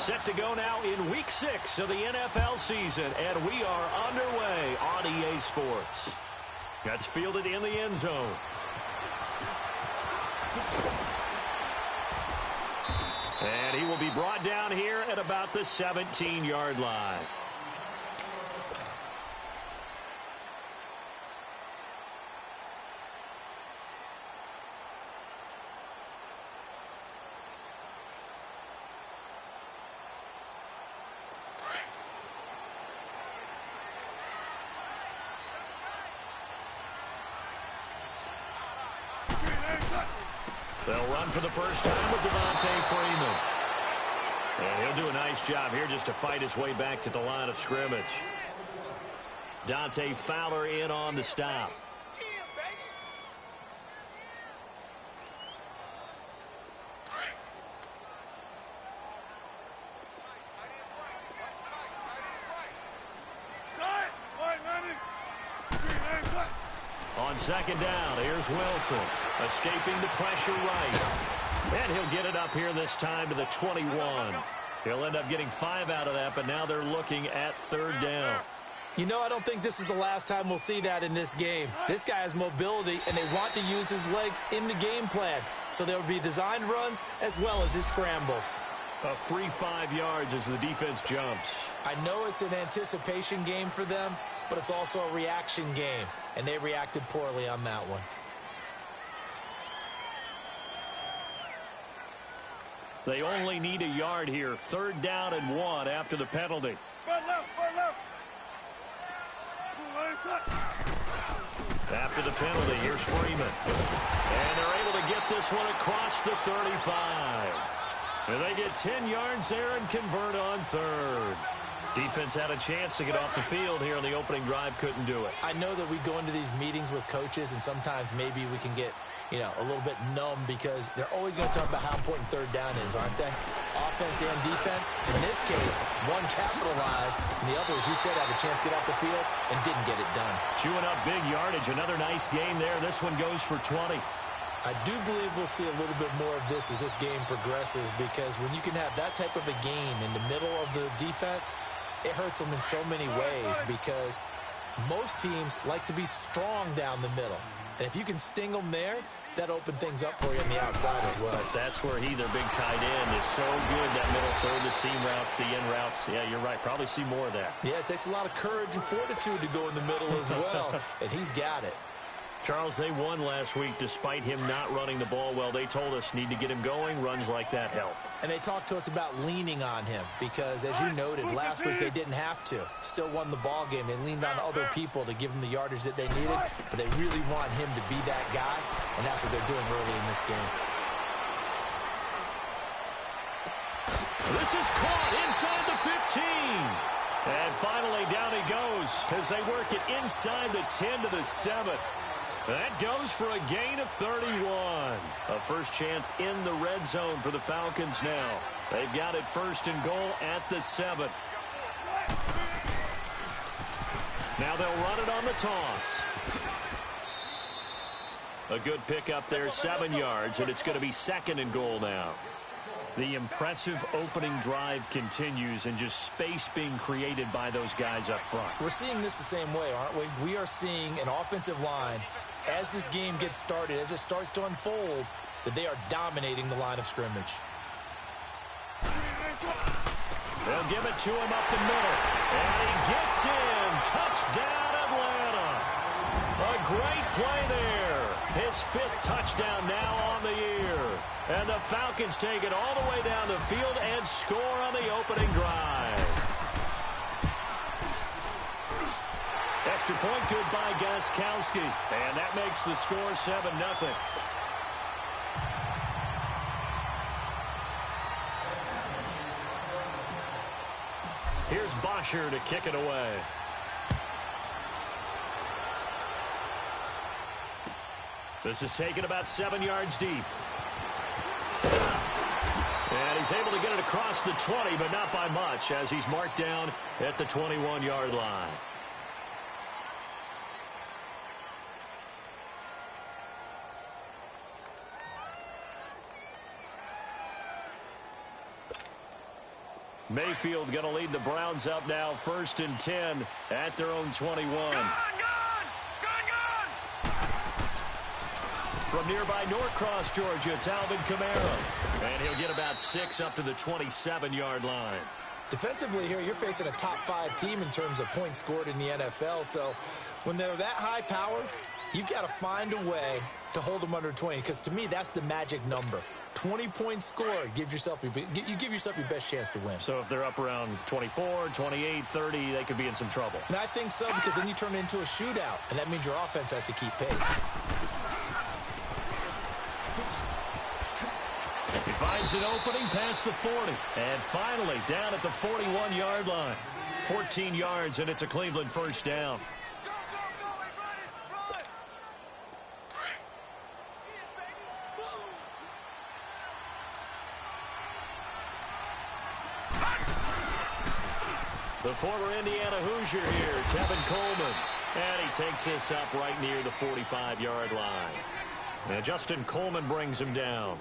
Set to go now in Week 6 of the NFL season, and we are underway on EA Sports. That's fielded in the end zone. And he will be brought down here at about the 17-yard line. They'll run for the first time with Devontae Freeman. And he'll do a nice job here just to fight his way back to the line of scrimmage. Dante Fowler in on the stop. On second down, here's Wilson, escaping the pressure right. And he'll get it up here this time to the 21. He'll end up getting 5 out of that, but now they're looking at third down. You know, I don't think this is the last time we'll see that in this game. This guy has mobility, and they want to use his legs in the game plan. So there will be designed runs as well as his scrambles. A free 5 yards as the defense jumps. I know it's an anticipation game for them, but it's also a reaction game, and they reacted poorly on that one. They only need a yard here. Third down and 1 after the penalty. After the penalty, here's Freeman. And they're able to get this one across the 35. And they get 10 yards there and convert on third. Defense had a chance to get off the field here on the opening drive, couldn't do it. I know that we go into these meetings with coaches, and sometimes maybe we can get, a little bit numb because they're always going to talk about how important third down is, aren't they? Offense and defense. In this case, one capitalized, and the other, as you said, had a chance to get off the field and didn't get it done. Chewing up big yardage. Another nice gain there. This one goes for 20. I do believe we'll see a little bit more of this as this game progresses, because when you can have that type of a game in the middle of the defense, it hurts them in so many ways, because most teams like to be strong down the middle. And if you can sting them there, that opens things up for you on the outside as well. But that's where their big tight end, is so good. That middle third, the seam routes, the in routes. Yeah, you're right. Probably see more of that. Yeah, it takes a lot of courage and fortitude to go in the middle as well, and he's got it. Charles, they won last week despite him not running the ball well. They told us need to get him going. Runs like that help. And they talked to us about leaning on him because, as you noted, last week they didn't have to. Still won the ball game. They leaned on other people to give them the yardage that they needed, but they really want him to be that guy, and that's what they're doing early in this game. This is caught inside the 15. And finally down he goes as they work it inside the 10 to the 7. That goes for a gain of 31. A first chance in the red zone for the Falcons now. They've got it first and goal at the 7. Now they'll run it on the toss. A good pickup there, 7 yards, and it's going to be second and goal now. The impressive opening drive continues, and just space being created by those guys up front. We're seeing this the same way, aren't we? We are seeing an offensive line, as this game gets started, as it starts to unfold, that they are dominating the line of scrimmage. They'll give it to him up the middle. And he gets in. Touchdown, Atlanta. A great play there. His 5th touchdown now on the year. And the Falcons take it all the way down the field and score on the opening drive. Extra point good by Gostkowski. And that makes the score 7-0. Here's Bosher to kick it away. This is taken about 7 yards deep. And he's able to get it across the 20, but not by much, as he's marked down at the 21-yard line. Mayfield going to lead the Browns up now, 1st and 10 at their own 21. Gone! From nearby Norcross, Georgia, it's Alvin Kamara. And he'll get about 6 up to the 27-yard line. Defensively here, you're facing a top 5 team in terms of points scored in the NFL. So when they're that high powered, you've got to find a way to hold them under 20. Because to me, that's the magic number. 20 points scored, you give yourself your best chance to win. So if they're up around 24, 28, 30, they could be in some trouble. And I think so, because then you turn it into a shootout, and that means your offense has to keep pace. He finds an opening past the 40. And finally, down at the 41-yard line. 14 yards, and it's a Cleveland first down. The former Indiana Hoosier here, Tevin Coleman. And he takes this up right near the 45-yard line. And Justin Coleman brings him down.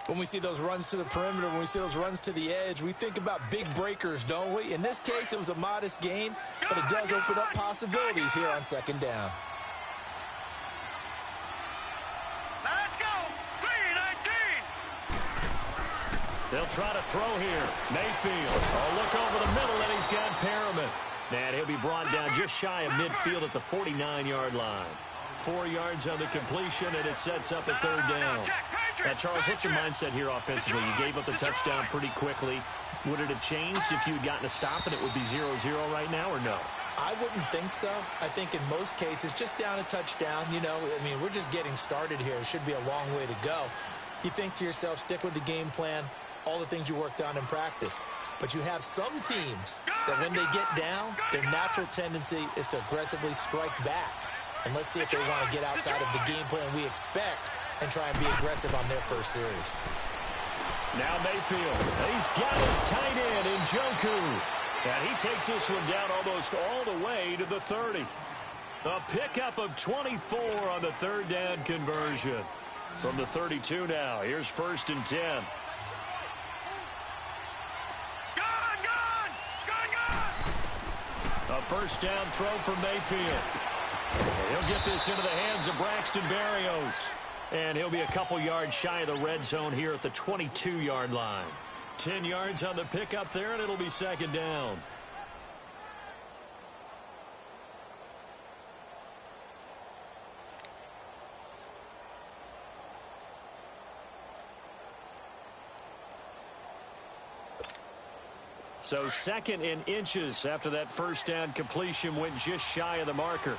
When we see those runs to the perimeter, when we see those runs to the edge, we think about big breakers, don't we? In this case, it was a modest gain, but it does open up possibilities here on 2nd down. Let's go! 3-19! They'll try to throw here. Mayfield. Oh, look over the middle, and he's got Perriman. And he'll be brought down just shy of midfield at the 49-yard line. 4 yards on the completion, and it sets up a 3rd down. Now, Charles, what's your mindset here offensively? You gave up the touchdown pretty quickly. Would it have changed if you had gotten a stop and it would be 0-0 right now, or no? I wouldn't think so. I think in most cases, just down a touchdown, you know, I mean, we're just getting started here. It should be a long way to go. You think to yourself, stick with the game plan, all the things you worked on in practice. But you have some teams that when they get down, their natural tendency is to aggressively strike back. And let's see if they want to get outside of the game plan we expect and try and be aggressive on their first series. Now Mayfield. He's got his tight end in Njoku. And he takes this one down almost all the way to the 30. A pickup of 24 on the 3rd down conversion. From the 32 now. Here's 1st and 10. A 1st down throw from Mayfield. He'll get this into the hands of Braxton Berrios. And he'll be a couple yards shy of the red zone here at the 22-yard line. 10 yards on the pickup there, and it'll be 2nd down. So 2nd in inches after that 1st down completion went just shy of the marker.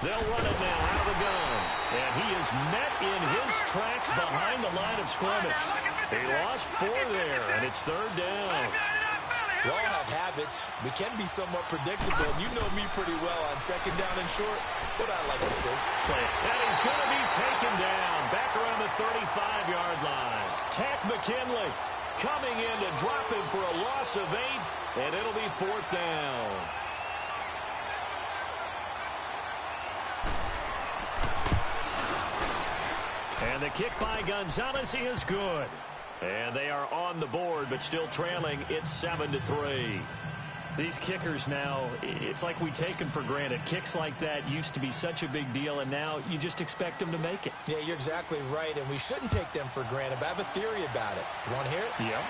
They'll run it now out of the gun. And he is met in his tracks behind the line of scrimmage. He lost 4 there, and it's 3rd down. We all have habits. We can be somewhat predictable. You know me pretty well on 2nd down and short. What I like to see. And he's going to be taken down back around the 35-yard line. Tack McKinley coming in to drop him for a loss of 8, and it'll be 4th down. And the kick by Gonzalez is good. And they are on the board, but still trailing. It's 7-3. These kickers now, it's like we take them for granted. Kicks like that used to be such a big deal, and now you just expect them to make it. Yeah, you're exactly right, and we shouldn't take them for granted, but I have a theory about it. You want to hear it? Yeah.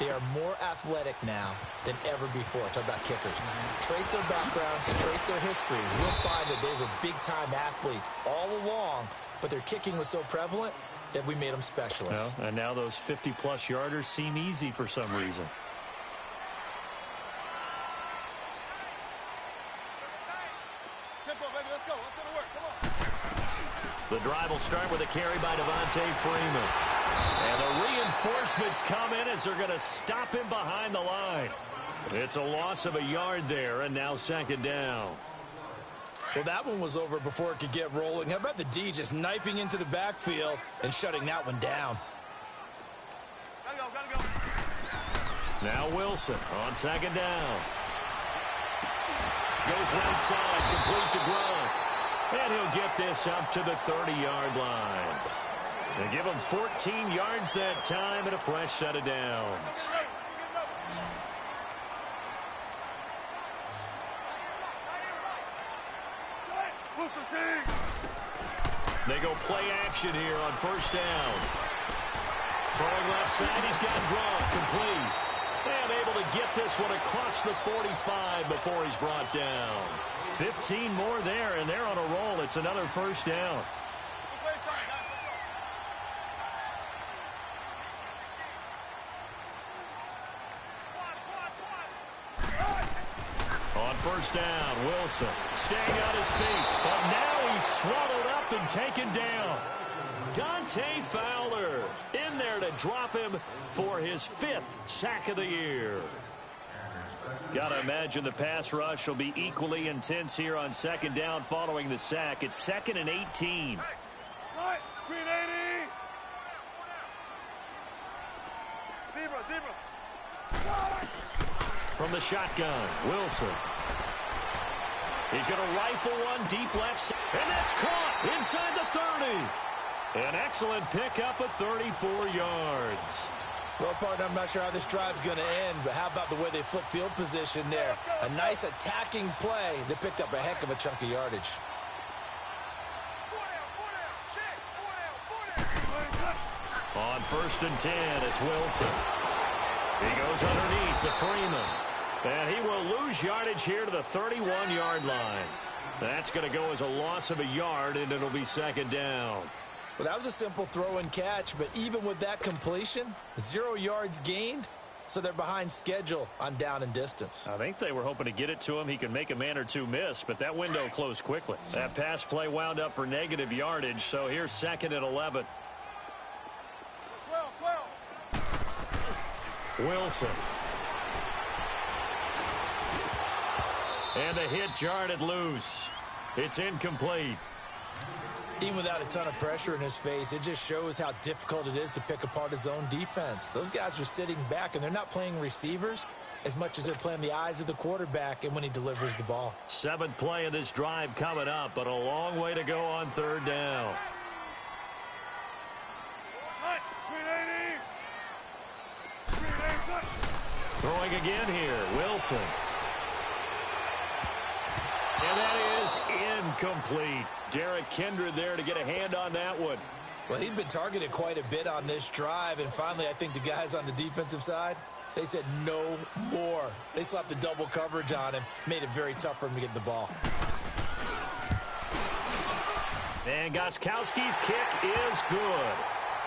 They are more athletic now than ever before. Talk about kickers. Trace their backgrounds, trace their history. You'll find that they were big-time athletes all along, but their kicking was so prevalent that we made them specialists. Well, and now those 50-plus yarders seem easy for some reason. Tempo, baby, let's go. Let's go to work. Come on. The drive will start with a carry by Devontae Freeman. And the reinforcements come in as they're going to stop him behind the line. It's a loss of a yard there, and now 2nd down. Well, that one was over before it could get rolling. How about the D just knifing into the backfield and shutting that one down? Gotta go, gotta go. Now Wilson on 2nd down. Goes right side, complete to Gronk. And he'll get this up to the 30-yard line. They give him 14 yards that time and a fresh set of downs. They go play action here on first down. Throwing left side, he's got Gronk complete. And able to get this one across the 45 before he's brought down. 15 more there, and they're on a roll. It's another first down. On first down, Wilson staying on his feet. But now he's swallowed up and taken down. Dante Fowler in there to drop him for his 5th sack of the year. Got to imagine the pass rush will be equally intense here on second down following the sack. It's 2nd and 18. From the shotgun, Wilson. He's going to rifle one deep left side, and that's caught inside the 30. An excellent pickup of 34 yards. Well, partner, I'm not sure how this drive's going to end, but how about the way they flip field position there? A nice attacking play. They picked up a heck of a chunk of yardage. On 1st and 10, it's Wilson. He goes underneath to Freeman. And he will lose yardage here to the 31-yard line. That's going to go as a loss of a yard, and it'll be 2nd down. Well, that was a simple throw and catch, but even with that completion, 0 yards gained, so they're behind schedule on down and distance. I think they were hoping to get it to him. He could make a man or two miss, but that window closed quickly. That pass play wound up for negative yardage, so here's 2nd and 11. 12. Wilson. And the hit jarred it loose. It's incomplete. Even without a ton of pressure in his face, it just shows how difficult it is to pick apart his own defense. Those guys are sitting back, and they're not playing receivers as much as they're playing the eyes of the quarterback and when he delivers the ball. 7th play of this drive coming up, but a long way to go on 3rd down. Throwing again here, Wilson. And that is incomplete. Derek Kindred there to get a hand on that one. Well, he'd been targeted quite a bit on this drive, and finally I think the guys on the defensive side, they said no more. They slapped the double coverage on him, made it very tough for him to get the ball. And Gostkowski's kick is good.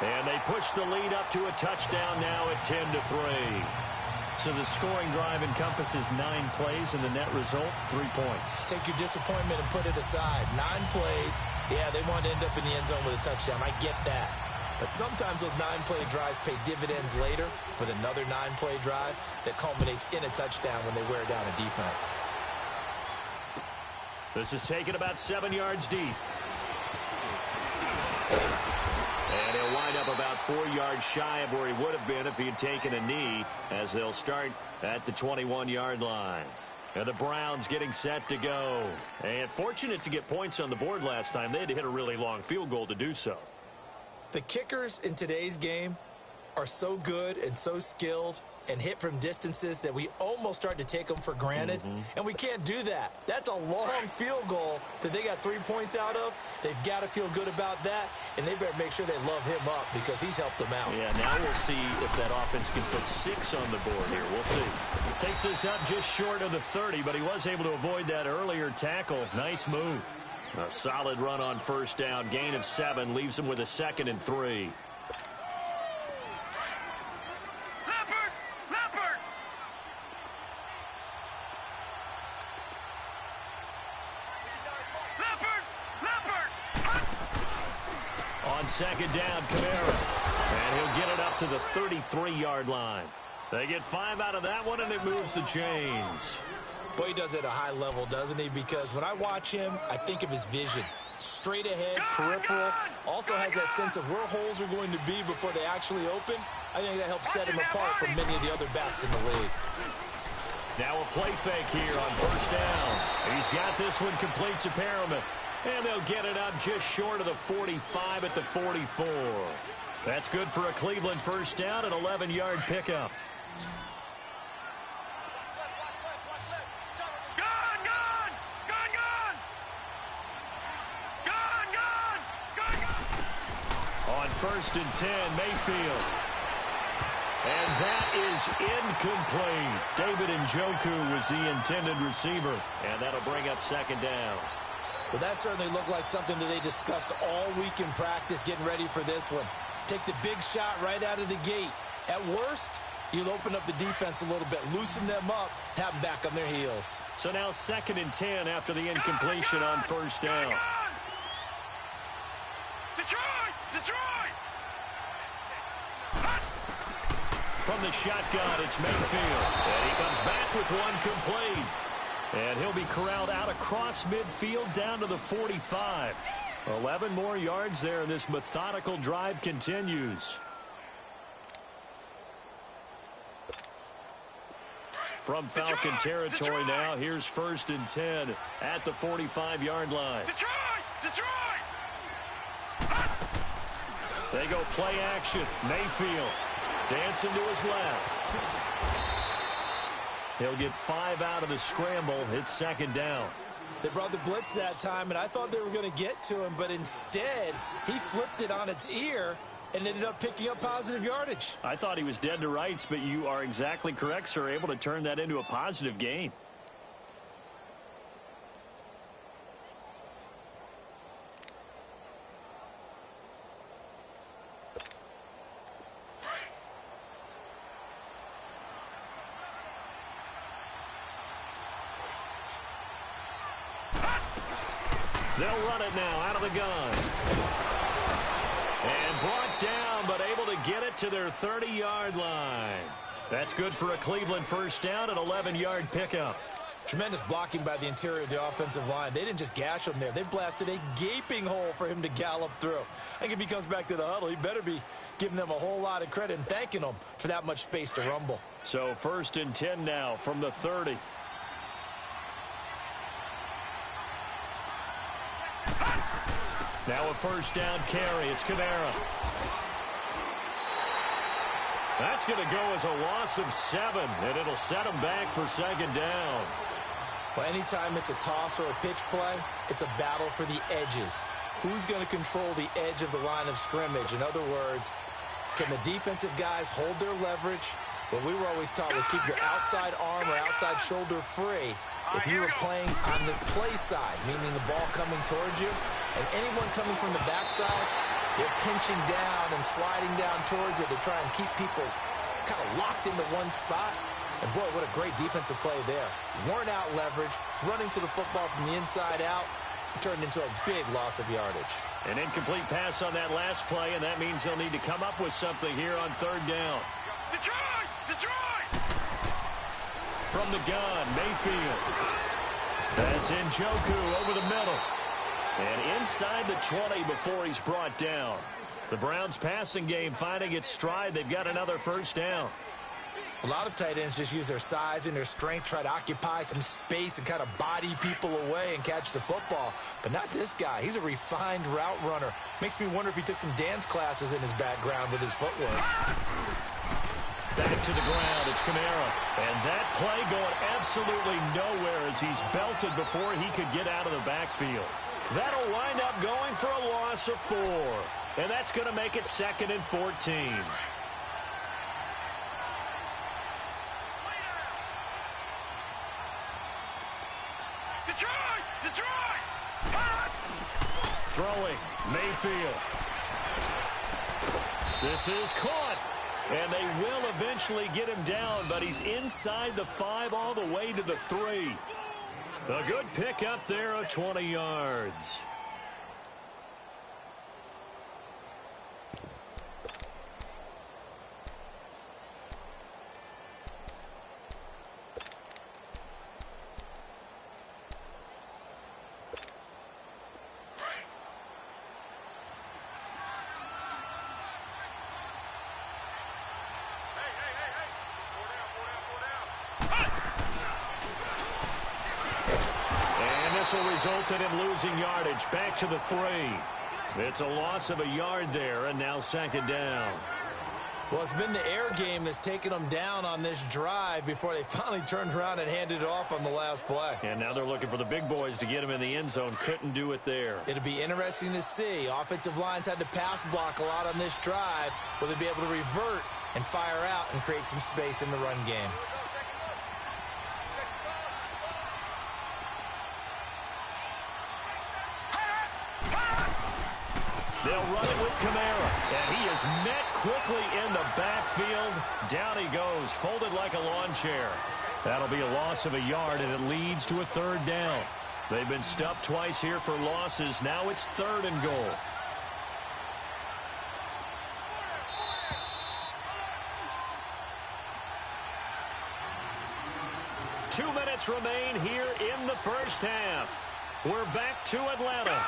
And they push the lead up to a touchdown now at 10-3. So the scoring drive encompasses 9 plays, and the net result, 3 points. Take your disappointment and put it aside. 9 plays. Yeah, they want to end up in the end zone with a touchdown. I get that. But sometimes those 9-play drives pay dividends later with another 9-play drive that culminates in a touchdown when they wear down a defense. This is taken about 7 yards deep. And he'll wind up about 4 yards shy of where he would have been if he had taken a knee, as they'll start at the 21-yard line. And the Browns getting set to go. And fortunate to get points on the board last time. They had to hit a really long field goal to do so. The kickers in today's game are so good and so skilled and hit from distances that we almost start to take them for granted. And we can't do that. That's a long field goal that they got 3 points out of. They've got to feel good about that, and they better make sure they love him up because he's helped them out. Yeah, now we'll see if that offense can put 6 on the board here. We'll see. Takes this up just short of the 30, but he was able to avoid that earlier tackle. Nice move. A solid run on first down. Gain of 7 leaves him with a 2nd and 3. On 2nd down, Kamara. And he'll get it up to the 33-yard line. They get 5 out of that one, and it moves the chains. Boy, he does it at a high level, doesn't he? Because when I watch him, I think of his vision. Straight ahead, peripheral. Also has that sense of where holes are going to be before they actually open. I think that helps set him apart from many of the other backs in the league. Now a play fake here on first down. He's got this one complete to Perriman. And they'll get it up just short of the 45 at the 44. That's good for a Cleveland first down, an 11-yard pickup. On 1st and 10, Mayfield. And that is incomplete. David Njoku was the intended receiver. And that'll bring up 2nd down. Well, that certainly looked like something that they discussed all week in practice getting ready for this one. Take the big shot right out of the gate. At worst, you'll open up the defense a little bit, loosen them up, have them back on their heels. So now 2nd and 10 after the incompletion on 1st down. Detroit! From the shotgun, it's Mayfield. And he comes back with one complete. And he'll be corralled out across midfield down to the 45. 11 more yards there, and this methodical drive continues. From Falcon territory now, here's 1st and 10 at the 45-yard line. Detroit! They go play action. Mayfield dancing to his left. He'll get 5 out of the scramble. It's 2nd down. They brought the blitz that time, and I thought they were going to get to him, but instead, he flipped it on its ear and ended up picking up positive yardage. I thought he was dead to rights, but you are exactly correct, sir. Able to turn that into a positive gain. They'll run it now out of the gun. And brought down, but able to get it to their 30-yard line. That's good for a Cleveland first down, an 11-yard pickup. Tremendous blocking by the interior of the offensive line. They didn't just gash him there. They blasted a gaping hole for him to gallop through. I think if he comes back to the huddle, he better be giving them a whole lot of credit and thanking them for that much space to rumble. So 1st and 10 now from the 30. Now a first down carry. It's Kamara. That's going to go as a loss of 7, and it'll set him back for 2nd down. Well, anytime it's a toss or a pitch play, it's a battle for the edges. Who's going to control the edge of the line of scrimmage? In other words, can the defensive guys hold their leverage? What we were always taught was keep your outside arm or outside shoulder free. If you were playing on the play side, meaning the ball coming towards you, and anyone coming from the backside, they're pinching down and sliding down towards it to try and keep people kind of locked into one spot. And boy, what a great defensive play there. Worn out leverage, running to the football from the inside out, turned into a big loss of yardage. An incomplete pass on that last play, and that means they'll need to come up with something here on 3rd down. Detroit! From the gun, Mayfield. That's Njoku over the middle. And inside the 20 before he's brought down. The Browns' passing game finding its stride. They've got another first down. A lot of tight ends just use their size and their strength, try to occupy some space and kind of body people away and catch the football. But not this guy. He's a refined route runner. Makes me wonder if he took some dance classes in his background with his footwork. Back to the ground, it's Kamara. And that play going absolutely nowhere as he's belted before he could get out of the backfield. That'll wind up going for a loss of 4. And that's going to make it 2nd and 14. Detroit! Throwing, Mayfield. This is caught. And they will eventually get him down, but he's inside the 5 all the way to the 3. A good pick up there of 20 yards. whistle resulted in losing yardage. Back to the 3. It's a loss of a yard there, and now second down. Well, it's been the air game that's taken them down on this drive before they finally turned around and handed it off on the last play. And now they're looking for the big boys to get him in the end zone. Couldn't do it there. It'll be interesting to see. Offensive lines had to pass block a lot on this drive. Will they be able to revert and fire out and create some space in the run game? They'll run it with Kamara, and he is met quickly in the backfield. Down he goes, folded like a lawn chair. That'll be a loss of a yard, and it leads to a third down. They've been stuffed twice here for losses. Now it's 3rd and goal. Two minutes remain here in the first half. We're back to Atlanta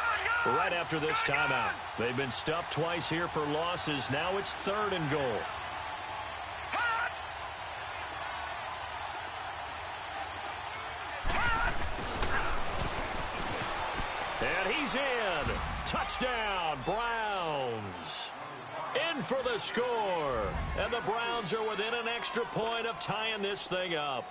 right after this timeout. They've been stuffed twice here for losses. Now it's 3rd and goal. And he's in. Touchdown, Browns. In for the score. And the Browns are within an extra point of tying this thing up.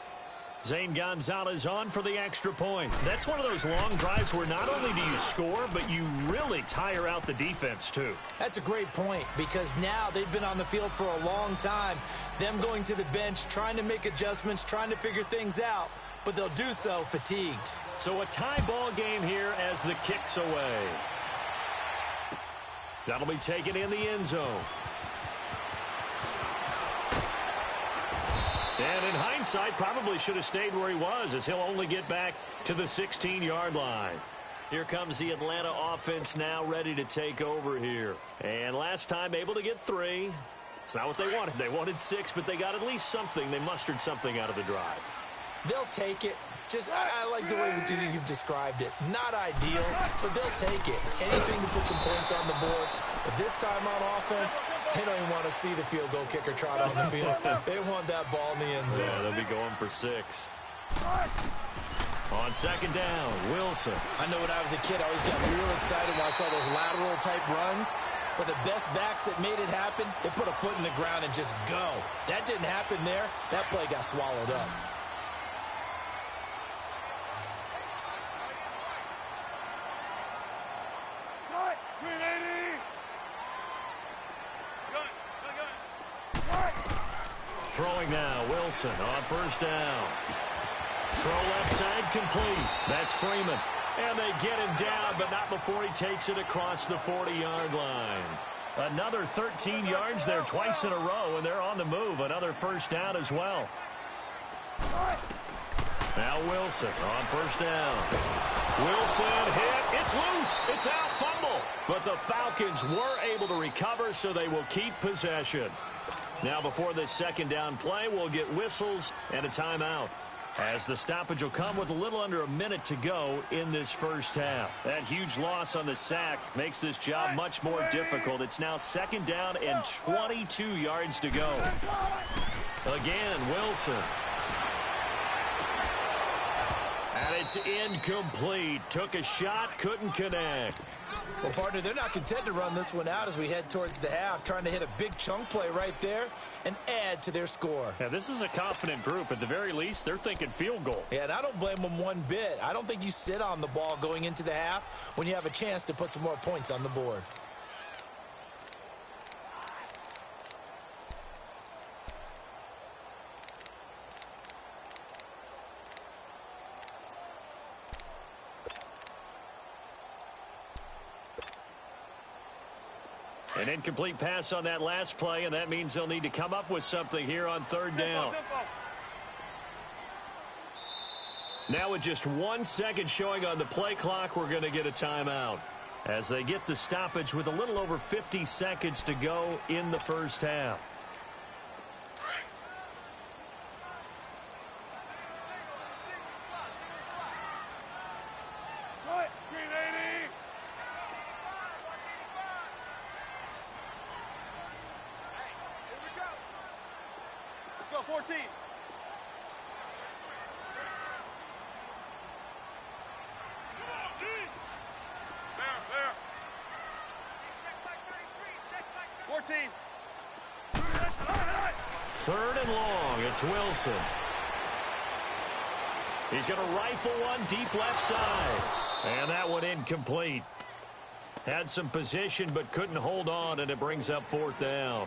Zane Gonzalez on for the extra point. That's one of those long drives where not only do you score, but you really tire out the defense, too. That's a great point, because now they've been on the field for a long time. Them going to the bench, trying to make adjustments, trying to figure things out, but they'll do so fatigued. So a tie ball game here as the kick's away. That'll be taken in the end zone. And in hindsight, probably should have stayed where he was, as he'll only get back to the 16-yard line. Here comes the Atlanta offense now ready to take over here. And last time able to get 3. It's not what they wanted. They wanted 6, but they got at least something. They mustered something out of the drive. They'll take it. I like the way you've described it. Not ideal, but they'll take it. Anything to put some points on the board. But this time on offense, they don't even want to see the field goal kicker trot on the field. They want that ball in the end zone. Yeah, they'll be going for 6. On second down, Wilson. I know when I was a kid, I always got real excited when I saw those lateral-type runs. But the best backs that made it happen, they put a foot in the ground and just go. That didn't happen there. That play got swallowed up. Throwing now, Wilson on first down. Throw left side complete. That's Freeman. And they get him down, but not before he takes it across the 40-yard line. Another 13 yards there twice in a row, and they're on the move. Another first down as well. Now Wilson on first down. Wilson hit. It's loose. It's out, fumble. But the Falcons were able to recover, so they will keep possession. Now before this second down play, we'll get whistles and a timeout, as the stoppage will come with a little under a minute to go in this first half. That huge loss on the sack makes this job much more difficult. It's now second down and 22 yards to go. Again, Wilson. And it's incomplete. Took a shot, couldn't connect. Well, partner, they're not content to run this one out as we head towards the half, trying to hit a big chunk play right there and add to their score. Yeah, this is a confident group. At the very least, they're thinking field goal. Yeah, and I don't blame them one bit. I don't think you sit on the ball going into the half when you have a chance to put some more points on the board. An incomplete pass on that last play, and that means they'll need to come up with something here on third down. Now with just 1 second showing on the play clock, we're going to get a timeout as they get the stoppage with a little over 50 seconds to go in the first half. Let's go, 14. team. Third and long. It's Wilson. He's going to rifle one deep left side. And that one incomplete. Had some position but couldn't hold on, and it brings up fourth down.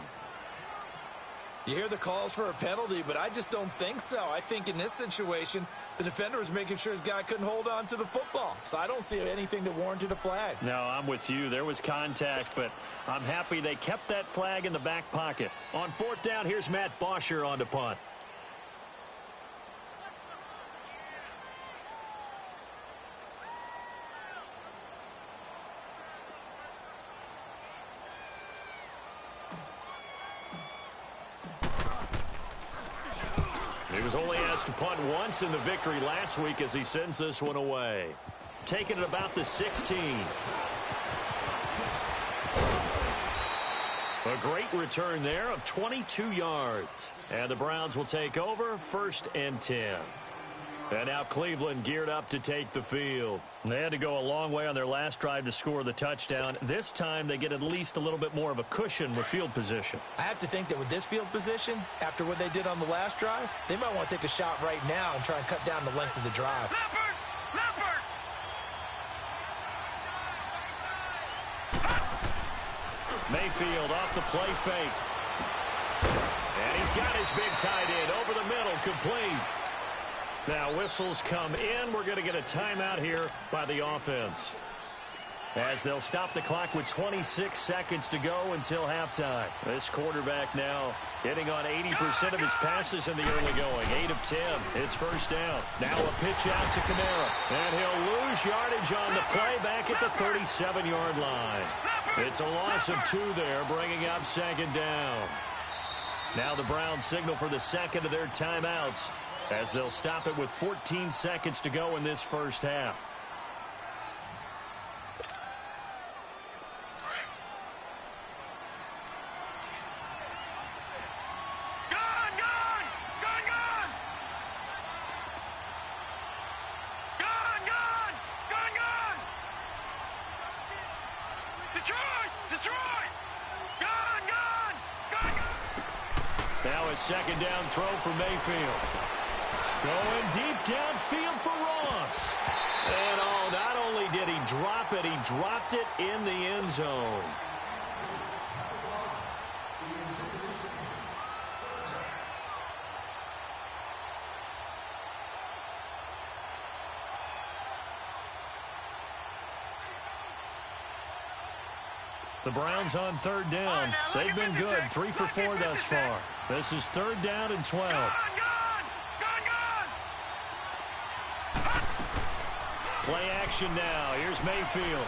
You hear the calls for a penalty, but I just don't think so. I think in this situation, the defender was making sure his guy couldn't hold on to the football. So I don't see anything that warranted a flag. No, I'm with you. There was contact, but I'm happy they kept that flag in the back pocket. On fourth down, here's Matt Bosher on to punt. He was only asked to punt once in the victory last week as he sends this one away. Taking it about the 16. A great return there of 22 yards. And the Browns will take over 1st and 10. And now Cleveland geared up to take the field. They had to go a long way on their last drive to score the touchdown. This time they get at least a little bit more of a cushion with field position. I have to think that with this field position, after what they did on the last drive, they might want to take a shot right now and try and cut down the length of the drive. Mayfield off the play fake. And he's got his big tight end over the middle, complete. Now whistles come in. We're going to get a timeout here by the offense, as they'll stop the clock with 26 seconds to go until halftime. This quarterback now hitting on 80% of his passes in the early going. 8 of 10. It's first down. Now a pitch out to Kamara. And he'll lose yardage on the play back at the 37-yard line. It's a loss of 2 there, bringing up 2nd down. Now the Browns signal for the second of their timeouts, as they'll stop it with 14 seconds to go in this first half. Now a 2nd down throw for Mayfield. Going deep downfield for Ross. And not only did he drop it, he dropped it in the end zone. The Browns on 3rd down. They've been good, 3 for 4 thus far. This is 3rd down and 12. Play action now. Here's Mayfield.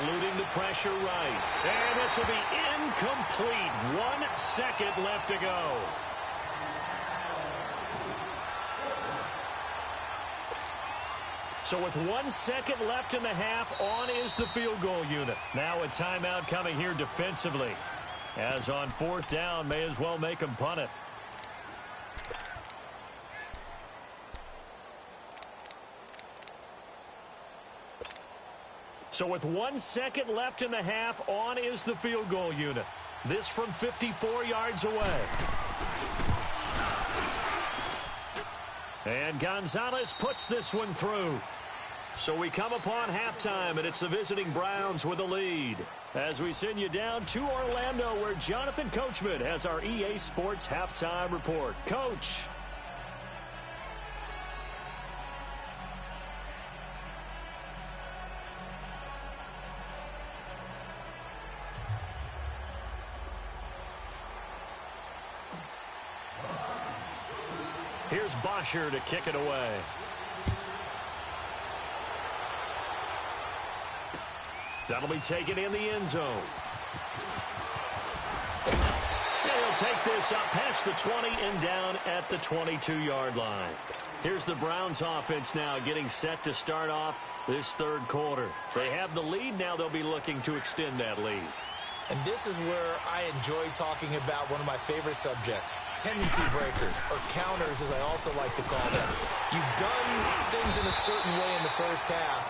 Eluding the pressure right. And this will be incomplete. 1 second left to go. So with 1 second left in the half, on is the field goal unit. Now a timeout coming here defensively, as on 4th down, may as well make them punt it. So with 1 second left in the half, on is the field goal unit. This from 54 yards away. And Gonzalez puts this one through. So we come upon halftime, and it's the visiting Browns with a lead. As we send you down to Orlando, where Jonathan Coachman has our EA Sports halftime report. Coach. Here's Bosher to kick it away. That'll be taken in the end zone. And he'll take this up past the 20 and down at the 22-yard line. Here's the Browns offense now getting set to start off this 3rd quarter. They have the lead. Now they'll be looking to extend that lead. And this is where I enjoy talking about one of my favorite subjects, tendency breakers, or counters as I also like to call them. You've done things in a certain way in the first half,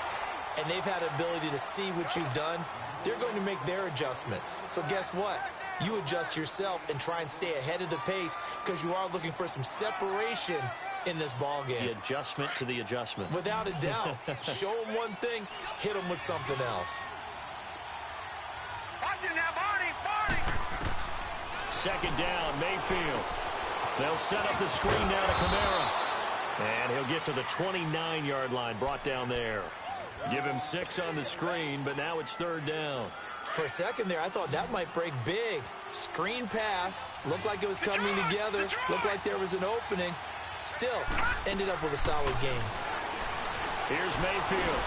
and they've had the ability to see what you've done, they're going to make their adjustments. So guess what? You adjust yourself and try and stay ahead of the pace because you are looking for some separation in this ball game. The adjustment to the adjustment. Without a doubt. Show them one thing, hit them with something else. Watch it now, Barney! Second down, Mayfield. They'll set up the screen now to Kamara. And he'll get to the 29-yard line, brought down there. Give him 6 on the screen, but now it's third down. For a second there, I thought that might break big. Screen pass. Looked like it was coming together. Looked like there was an opening. Still, ended up with a solid game. Here's Mayfield.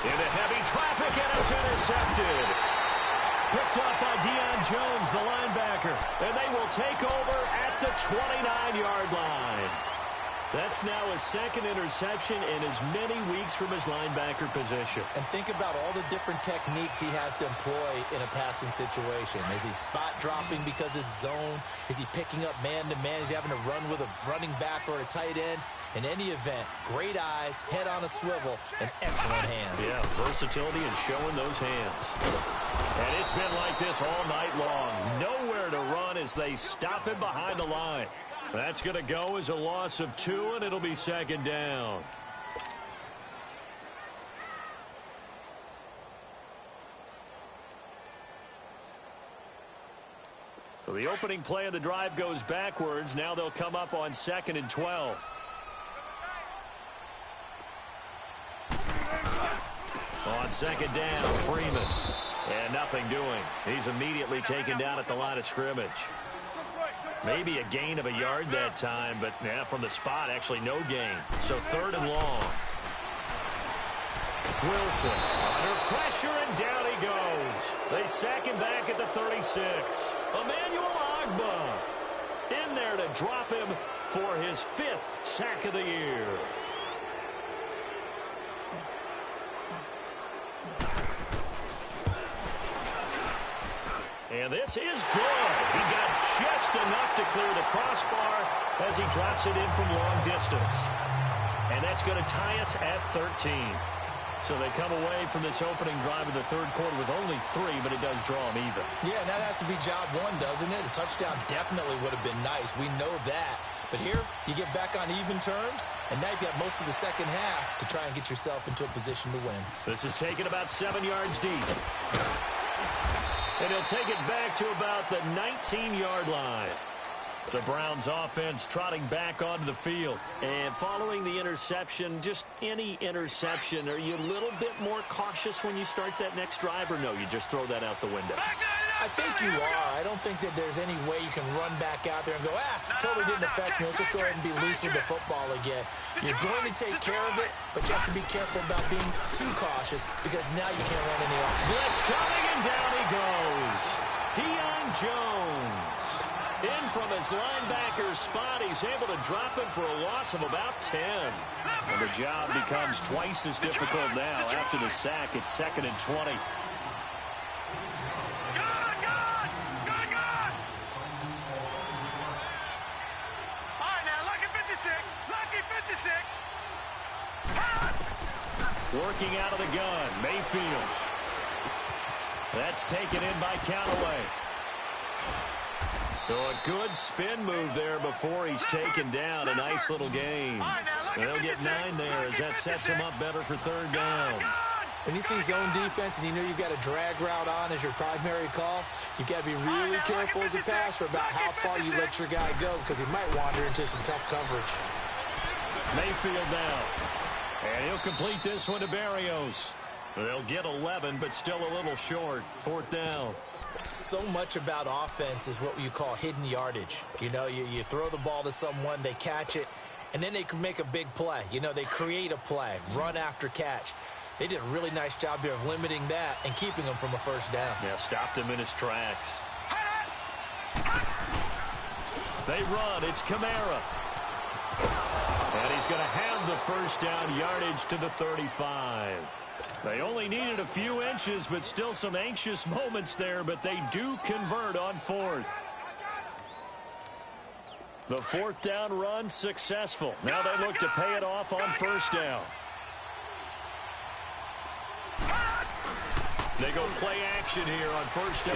Into heavy traffic, and it's intercepted. Picked up by Deion Jones, the linebacker. And they will take over at the 29-yard line. That's now his second interception in as many weeks from his linebacker position. And think about all the different techniques he has to employ in a passing situation. Is he spot dropping because it's zone? Is he picking up man-to-man? Is he having to run with a running back or a tight end? In any event, great eyes, head on a swivel, and excellent hands. Yeah, versatility and showing those hands. And it's been like this all night long. Nowhere to run as they stop him behind the line. That's going to go as a loss of 2, and it'll be second down. So the opening play of the drive goes backwards. Now they'll come up on 2nd and 12. On second down, Freeman. And nothing doing. He's immediately taken down at the line of scrimmage. Maybe a gain of a yard that time, but yeah, from the spot, actually no gain. So 3rd and long. Wilson under pressure, and down he goes. They sack him back at the 36. Emmanuel Agba in there to drop him for his 5th sack of the year. And this is good. He got just enough to clear the crossbar as he drops it in from long distance. And that's going to tie us at 13. So they come away from this opening drive in the third quarter with only 3, but it does draw them even. Yeah, and that has to be job 1, doesn't it? A touchdown definitely would have been nice. We know that. But here, you get back on even terms, and now you've got most of the second half to try and get yourself into a position to win. This is taken about 7 yards deep. And he'll take it back to about the 19-yard line. The Browns offense trotting back onto the field. And following the interception, just any interception, are you a little bit more cautious when you start that next drive, or no, you just throw that out the window? I think you are. I don't think that there's any way you can run back out there and go, totally didn't affect me. Let's just go ahead and be loose with the football again. You're going to take care of it, but you have to be careful about being too cautious because now you can't run any off. Blitz coming, and down he goes. Deion Jones. In from his linebacker spot, he's able to drop him for a loss of about 10. And the job becomes twice as difficult now. After the sack, it's 2nd and 20. Working out of the gun, Mayfield. That's taken in by Callaway. So a good spin move there before he's taken down. A nice little gain. They'll get 9 there as that sets him up better for 3rd down. When you see zone defense and you know you've got a drag route on as your primary call, you've got to be really careful as a passer about how far you let your guy go because he might wander into some tough coverage. Mayfield now. And he'll complete this one to Berrios. They'll get 11, but still a little short. 4th down. So much about offense is what you call hidden yardage. You know, you throw the ball to someone, they catch it, and then they can make a big play. You know, they create a play, run after catch. They did a really nice job there of limiting that and keeping him from a 1st down. Yeah, stopped him in his tracks. They run. It's Kamara. And he's going to have the 1st down, yardage to the 35. They only needed a few inches, but still some anxious moments there, but they do convert on 4th. The 4th down run successful. Now they look to pay it off on 1st down. They go play action here on first down.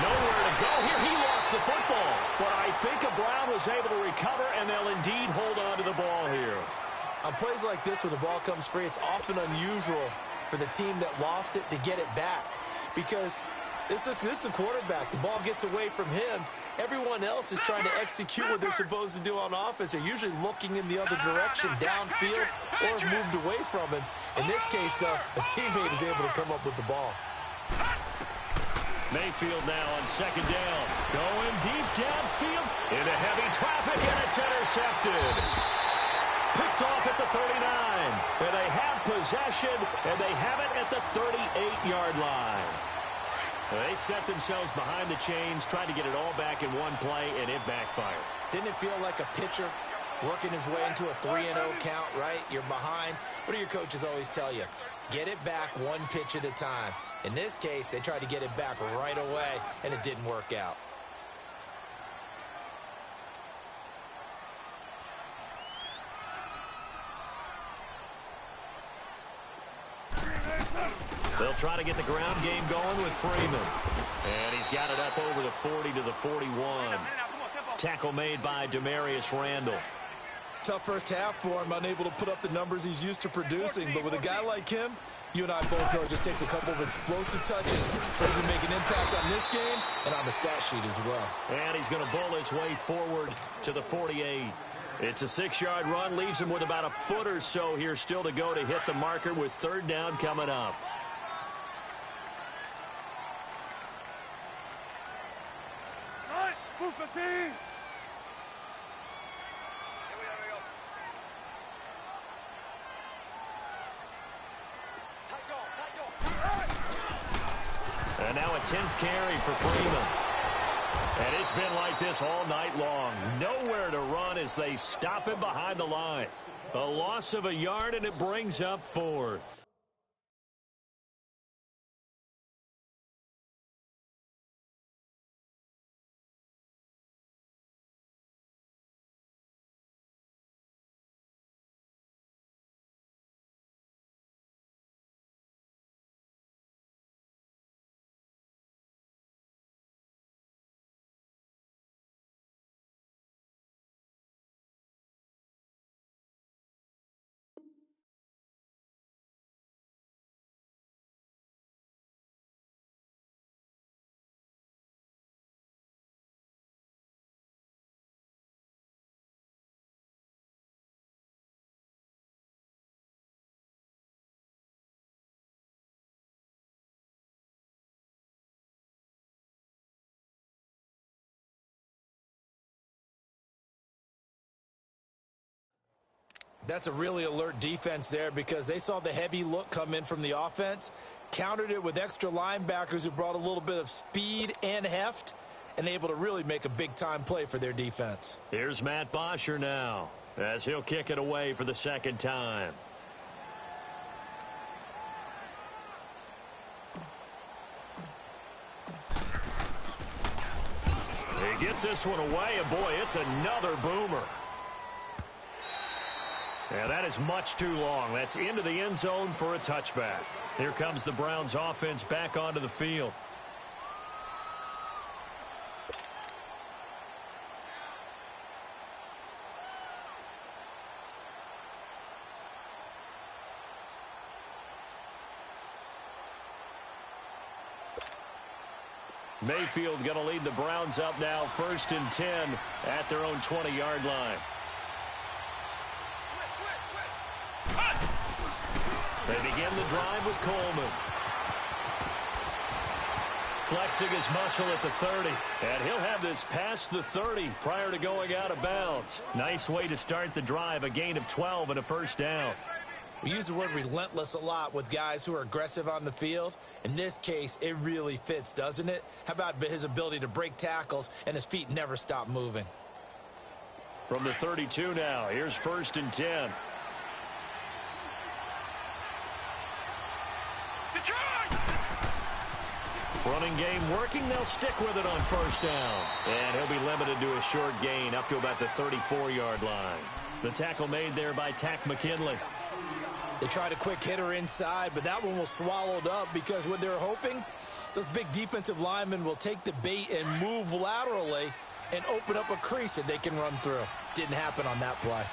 Nowhere to go here. He lost the football. But I think Brown was able to recover, and they'll indeed hold on to the ball here. On plays like this where the ball comes free, it's often unusual for the team that lost it to get it back. Because this is the quarterback. The ball gets away from him. Everyone else is trying to execute what they're supposed to do on offense. They're usually looking in the other direction, downfield, or have moved away from him. In this case, though, a teammate is able to come up with the ball. Mayfield now on second down. Going deep downfield into heavy traffic, and it's intercepted. Picked off at the 39. And they have possession, and they have it at the 38-yard line. They set themselves behind the chains, trying to get it all back in one play, and it backfired. Didn't it feel like a pitcher working his way into a 3-0 count, right? You're behind. What do your coaches always tell you? Get it back one pitch at a time. In this case, they tried to get it back right away, and it didn't work out. They'll try to get the ground game going with Freeman. And he's got it up over the 40 to the 41. Tackle made by Demarius Randall. Tough first half for him, unable to put up the numbers he's used to producing. But with a guy like him, you and I both know it just takes a couple of explosive touches for him to make an impact on this game and on the stat sheet as well. And he's going to bowl his way forward to the 48. It's a 6-yard run, leaves him with about a foot or so here still to go to hit the marker with third down coming up. Move 15. And now a 10th carry for Freeman. And it's been like this all night long. Nowhere to run as they stop him behind the line. A loss of a yard, and it brings up fourth. That's a really alert defense there because they saw the heavy look come in from the offense, countered it with extra linebackers who brought a little bit of speed and heft, and able to really make a big-time play for their defense. Here's Matt Bosher now as he'll kick it away for the second time. He gets this one away, and boy, it's another boomer. And that is much too long. That's into the end zone for a touchback. Here comes the Browns offense back onto the field. Mayfield going to lead the Browns up now, 1st and 10 at their own 20-yard line. They begin the drive with Coleman. Flexing his muscle at the 30. And he'll have this past the 30 prior to going out of bounds. Nice way to start the drive, a gain of 12 and a first down. We use the word relentless a lot with guys who are aggressive on the field. In this case, it really fits, doesn't it? How about his ability to break tackles and his feet never stop moving? From the 32 now, here's 1st and 10. Running game working. They'll stick with it on first down. And he'll be limited to a short gain up to about the 34-yard line. The tackle made there by Tack McKinley. They tried a quick hitter inside, but that one was swallowed up because what they're hoping, those big defensive linemen will take the bait and move laterally and open up a crease that they can run through. Didn't happen on that play.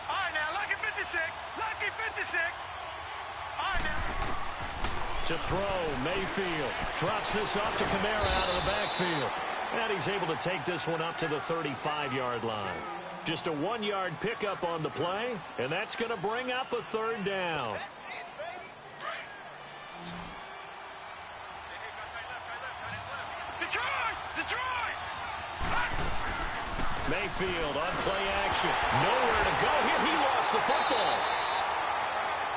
All right, now, lucky 56. Lucky 56. All right, now. To throw, Mayfield drops this off to Kamara out of the backfield. And he's able to take this one up to the 35-yard line. Just a 1-yard pickup on the play, and that's going to bring up a third down. Detroit! Mayfield on play action. Nowhere to go here. He lost the football.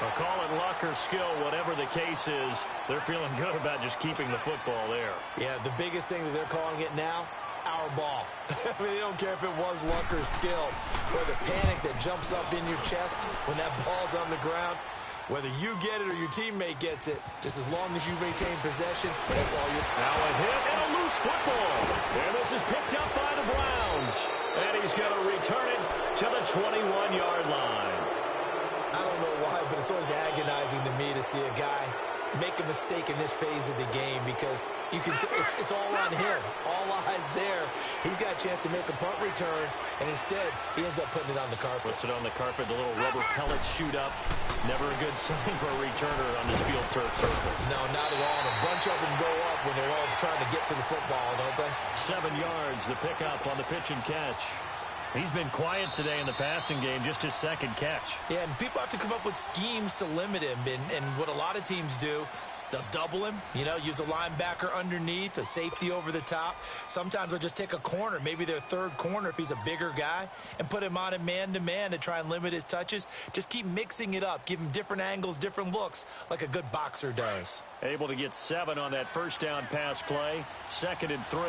I'll call it luck or skill, whatever the case is. They're feeling good about just keeping the football there. Yeah, the biggest thing that they're calling it now, our ball. I mean, they don't care if it was luck or skill, or the panic that jumps up in your chest when that ball's on the ground. Whether you get it or your teammate gets it, just as long as you maintain possession, that's all you're... Now a hit and a loose football. And this is picked up by the Browns. And he's going to return it to the 21-yard line. I don't know why, but it's always agonizing to me to see a guy make a mistake in this phase of the game because you can it's all on him. All eyes there. He's got a chance to make a punt return, and instead he ends up putting it on the carpet. Puts it on the carpet. The little rubber pellets shoot up. Never a good sign for a returner on this field turf surface. No, not at all. And a bunch of them go up when they're all trying to get to the football, don't they? 7 yards, the pickup on the pitch and catch. He's been quiet today in the passing game, just his second catch. Yeah, and people have to come up with schemes to limit him. And what a lot of teams do, they'll double him, use a linebacker underneath, a safety over the top. Sometimes they'll just take a corner, maybe their third corner if he's a bigger guy, and put him on a man-to-man to try and limit his touches. Just keep mixing it up. Give him different angles, different looks, like a good boxer does. Able to get 7 on that first down pass play. 2nd and 3.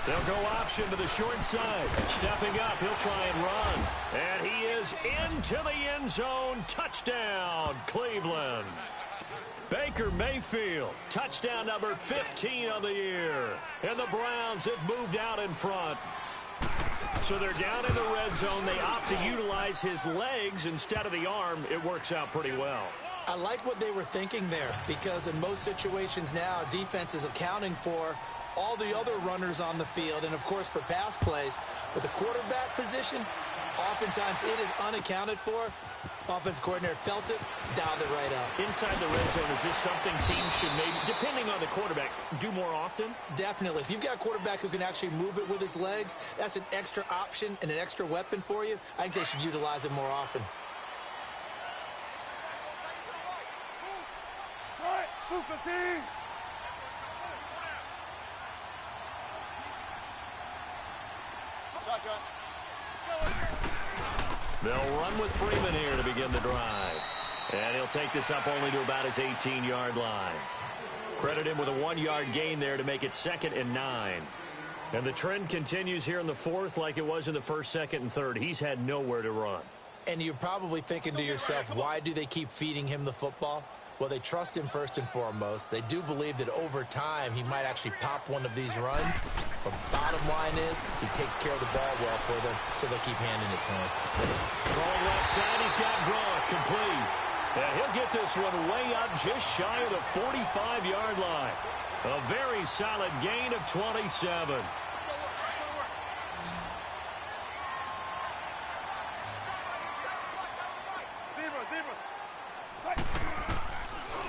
They'll go option to the short side. Stepping up, he'll try and run. And he is into the end zone. Touchdown, Cleveland. Baker Mayfield, touchdown number 15 of the year. And the Browns have moved out in front. So they're down in the red zone. They opt to utilize his legs instead of the arm. It works out pretty well. I like what they were thinking there because in most situations now, defense is accounting for all the other runners on the field and, of course, for pass plays. But the quarterback position, oftentimes it is unaccounted for. Offense coordinator felt it, dialed it right up. Inside the red zone, is this something teams should maybe, depending on the quarterback, do more often? Definitely. If you've got a quarterback who can actually move it with his legs, that's an extra option and an extra weapon for you. I think they should utilize it more often. Move 15. They'll run with Freeman here to begin the drive. And he'll take this up only to about his 18-yard line. Credit him with a 1-yard gain there to make it 2nd and 9. And the trend continues here in the 4th like it was in the 1st, 2nd, and 3rd. He's had nowhere to run. And you're probably thinking to yourself, why do they keep feeding him the football? Well, they trust him first and foremost. They do believe that over time he might actually pop one of these runs. But bottom line is he takes care of the ball well for them, so they'll keep handing it to him. Throwing left side, he's got Gronk complete. And he'll get this one way up just shy of the 45-yard line. A very solid gain of 27.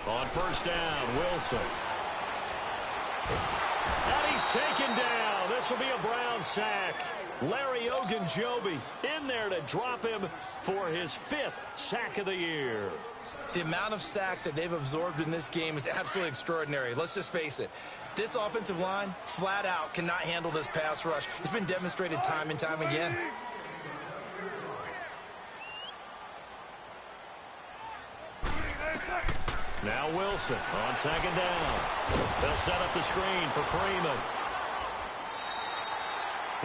On first down, Wilson. And he's taken down. This will be a Brown sack. Larry Ogunjobi in there to drop him for his 5th sack of the year. The amount of sacks that they've absorbed in this game is absolutely extraordinary. Let's just face it. This offensive line, flat out, cannot handle this pass rush. It's been demonstrated time and time again. Now Wilson on 2nd down. They'll set up the screen for Freeman.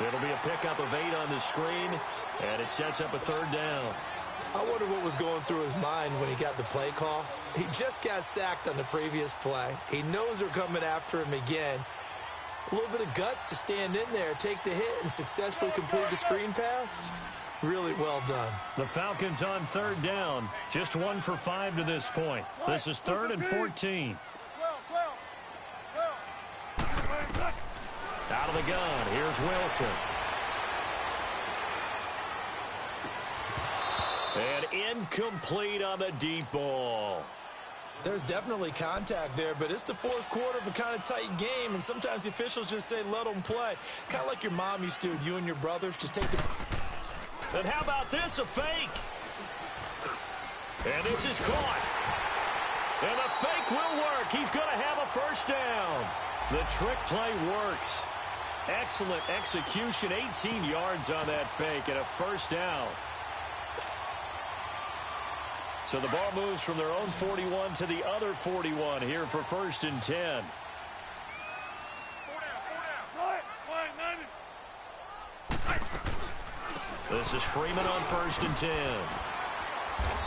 It'll be a pickup of 8 on the screen, and it sets up a 3rd down. I wonder what was going through his mind when he got the play call. He just got sacked on the previous play. He knows they're coming after him again. A little bit of guts to stand in there, take the hit, and successfully complete the screen pass. Really well done. The Falcons on third down. Just 1 for 5 to this point. This is 3rd and 14. Out of the gun. Here's Wilson. And incomplete on the deep ball. There's definitely contact there, but it's the fourth quarter of a kind of tight game, and sometimes the officials just say, let them play. Kind of like your mom used to, you and your brothers, just take the... And how about this, a fake? And this is caught. And the fake will work. He's going to have a first down. The trick play works. Excellent execution, 18 yards on that fake, and a first down. So the ball moves from their own 41 to the other 41 here for 1st and 10. This is Freeman on 1st and 10.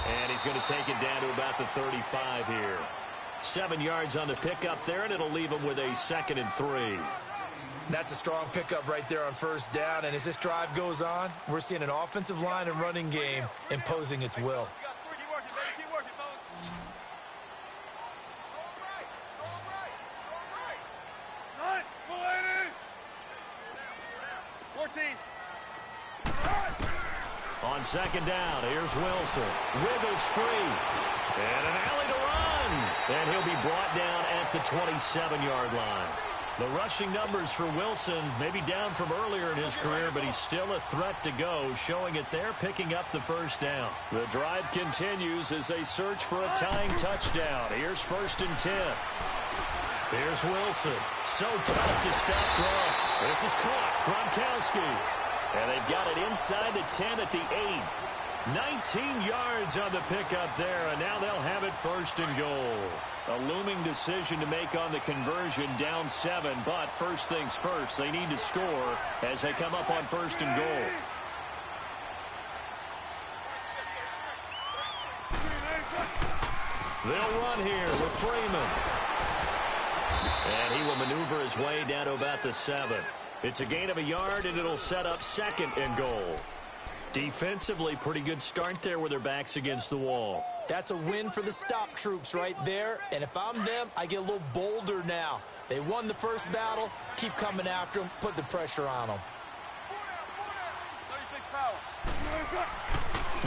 And he's going to take it down to about the 35 here. 7 yards on the pickup there, and it'll leave him with a 2nd and 3. That's a strong pickup right there on first down, and as this drive goes on, we're seeing an offensive line and running game imposing its will. On 2nd down, here's Wilson. Wiggles free. And an alley to run. And he'll be brought down at the 27-yard line. The rushing numbers for Wilson may be down from earlier in his career, but he's still a threat to go, showing it there, picking up the first down. The drive continues as they search for a tying touchdown. Here's 1st and 10. Here's Wilson. So tough to stop Gronk. This is caught. Gronkowski. And they've got it inside the 10 at the 8. 19 yards on the pickup there, and now they'll have it 1st and goal. A looming decision to make on the conversion, down 7, but first things first, they need to score as they come up on 1st and goal. They'll run here with Freeman. And he will maneuver his way down to about the 7. It's a gain of a yard, and it'll set up 2nd and goal. Defensively, pretty good start there with their backs against the wall. That's a win for the stop troops right there, and if I'm them, I get a little bolder now. They won the first battle, keep coming after them, put the pressure on them.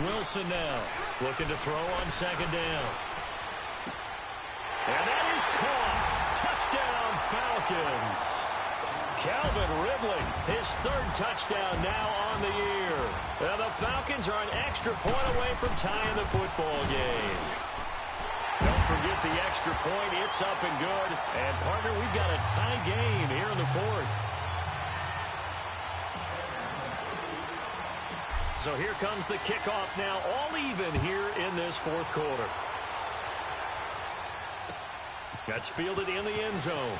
Wilson now, looking to throw on 2nd down. And that is caught. Touchdown, Falcons. Calvin Ridley, his 3rd touchdown now on the year. And the Falcons are an extra point away from tying the football game. Don't forget the extra point. It's up and good. And, partner, we've got a tie game here in the 4th. So here comes the kickoff now, all even here in this 4th quarter. That's fielded in the end zone.